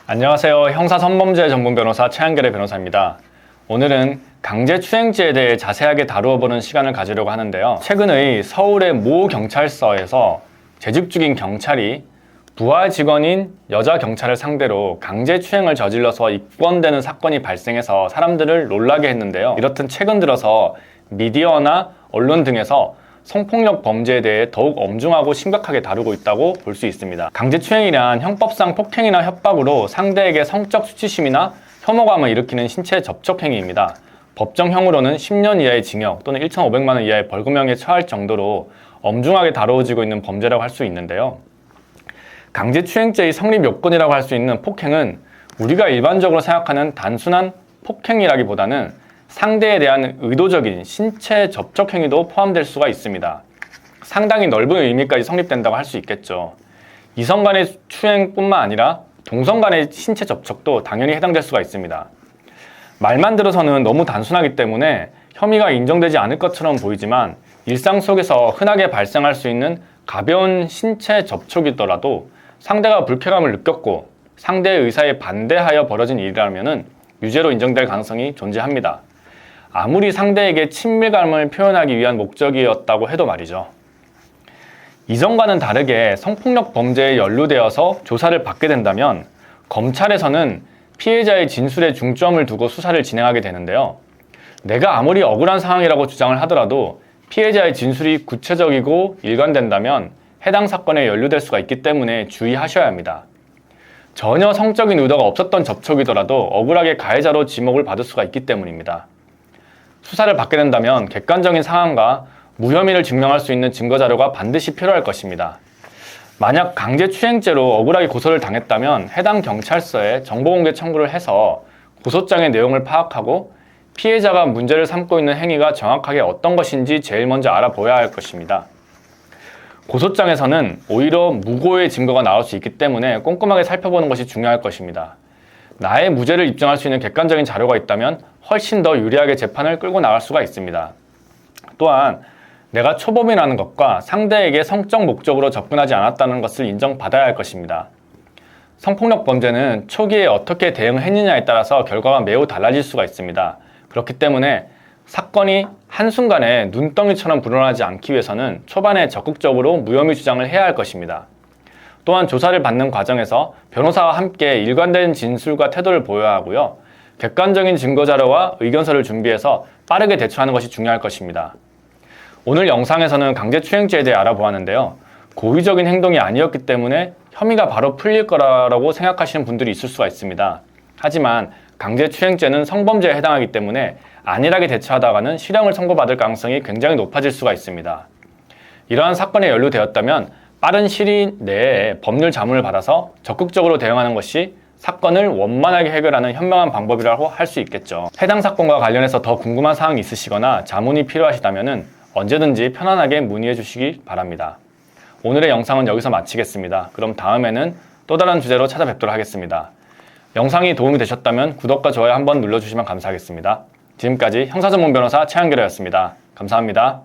안녕하세요. 형사성범죄 전문 변호사 최한결의 변호사입니다. 오늘은 강제추행죄에 대해 자세하게 다루어 보는 시간을 가지려고 하는데요. 최근의 서울의 모 경찰서에서 재직 중인 경찰이 부하 직원인 여자 경찰을 상대로 강제추행을 저질러서 입건되는 사건이 발생해서 사람들을 놀라게 했는데요. 이렇듯 최근 들어서 미디어나 언론 등에서 성폭력 범죄에 대해 더욱 엄중하고 심각하게 다루고 있다고 볼 수 있습니다. 강제추행이란 형법상 폭행이나 협박으로 상대에게 성적 수치심이나 혐오감을 일으키는 신체 접촉행위입니다. 법정형으로는 10년 이하의 징역 또는 1,500만 원 이하의 벌금형에 처할 정도로 엄중하게 다루어지고 있는 범죄라고 할 수 있는데요. 강제추행죄의 성립 요건이라고 할 수 있는 폭행은 우리가 일반적으로 생각하는 단순한 폭행이라기보다는 상대에 대한 의도적인 신체 접촉 행위도 포함될 수가 있습니다. 상당히 넓은 의미까지 성립된다고 할 수 있겠죠. 이성 간의 추행뿐만 아니라 동성 간의 신체 접촉도 당연히 해당될 수가 있습니다. 말만 들어서는 너무 단순하기 때문에 혐의가 인정되지 않을 것처럼 보이지만 일상 속에서 흔하게 발생할 수 있는 가벼운 신체 접촉이더라도 상대가 불쾌감을 느꼈고 상대의 의사에 반대하여 벌어진 일이라면 유죄로 인정될 가능성이 존재합니다. 아무리 상대에게 친밀감을 표현하기 위한 목적이었다고 해도 말이죠. 이전과는 다르게 성폭력 범죄에 연루되어서 조사를 받게 된다면 검찰에서는 피해자의 진술에 중점을 두고 수사를 진행하게 되는데요. 내가 아무리 억울한 상황이라고 주장을 하더라도 피해자의 진술이 구체적이고 일관된다면 해당 사건에 연루될 수가 있기 때문에 주의하셔야 합니다. 전혀 성적인 의도가 없었던 접촉이더라도 억울하게 가해자로 지목을 받을 수가 있기 때문입니다. 수사를 받게 된다면 객관적인 상황과 무혐의를 증명할 수 있는 증거자료가 반드시 필요할 것입니다. 만약 강제추행죄로 억울하게 고소를 당했다면 해당 경찰서에 정보공개 청구를 해서 고소장의 내용을 파악하고 피해자가 문제를 삼고 있는 행위가 정확하게 어떤 것인지 제일 먼저 알아보아야 할 것입니다. 고소장에서는 오히려 무고의 증거가 나올 수 있기 때문에 꼼꼼하게 살펴보는 것이 중요할 것입니다. 나의 무죄를 입증할 수 있는 객관적인 자료가 있다면 훨씬 더 유리하게 재판을 끌고 나갈 수가 있습니다. 또한 내가 초범이라는 것과 상대에게 성적 목적으로 접근하지 않았다는 것을 인정받아야 할 것입니다. 성폭력 범죄는 초기에 어떻게 대응했느냐에 따라서 결과가 매우 달라질 수가 있습니다. 그렇기 때문에 사건이 한순간에 눈덩이처럼 불어나지 않기 위해서는 초반에 적극적으로 무혐의 주장을 해야 할 것입니다. 또한 조사를 받는 과정에서 변호사와 함께 일관된 진술과 태도를 보여야 하고요. 객관적인 증거자료와 의견서를 준비해서 빠르게 대처하는 것이 중요할 것입니다. 오늘 영상에서는 강제추행죄에 대해 알아보았는데요. 고의적인 행동이 아니었기 때문에 혐의가 바로 풀릴 거라고 생각하시는 분들이 있을 수가 있습니다. 하지만 강제추행죄는 성범죄에 해당하기 때문에 안일하게 대처하다가는 실형을 선고받을 가능성이 굉장히 높아질 수가 있습니다. 이러한 사건에 연루되었다면 빠른 시일 내에 법률 자문을 받아서 적극적으로 대응하는 것이 사건을 원만하게 해결하는 현명한 방법이라고 할 수 있겠죠. 해당 사건과 관련해서 더 궁금한 사항이 있으시거나 자문이 필요하시다면 언제든지 편안하게 문의해 주시기 바랍니다. 오늘의 영상은 여기서 마치겠습니다. 그럼 다음에는 또 다른 주제로 찾아뵙도록 하겠습니다. 영상이 도움이 되셨다면 구독과 좋아요 한번 눌러주시면 감사하겠습니다. 지금까지 형사전문 변호사 최한결이었습니다. 감사합니다.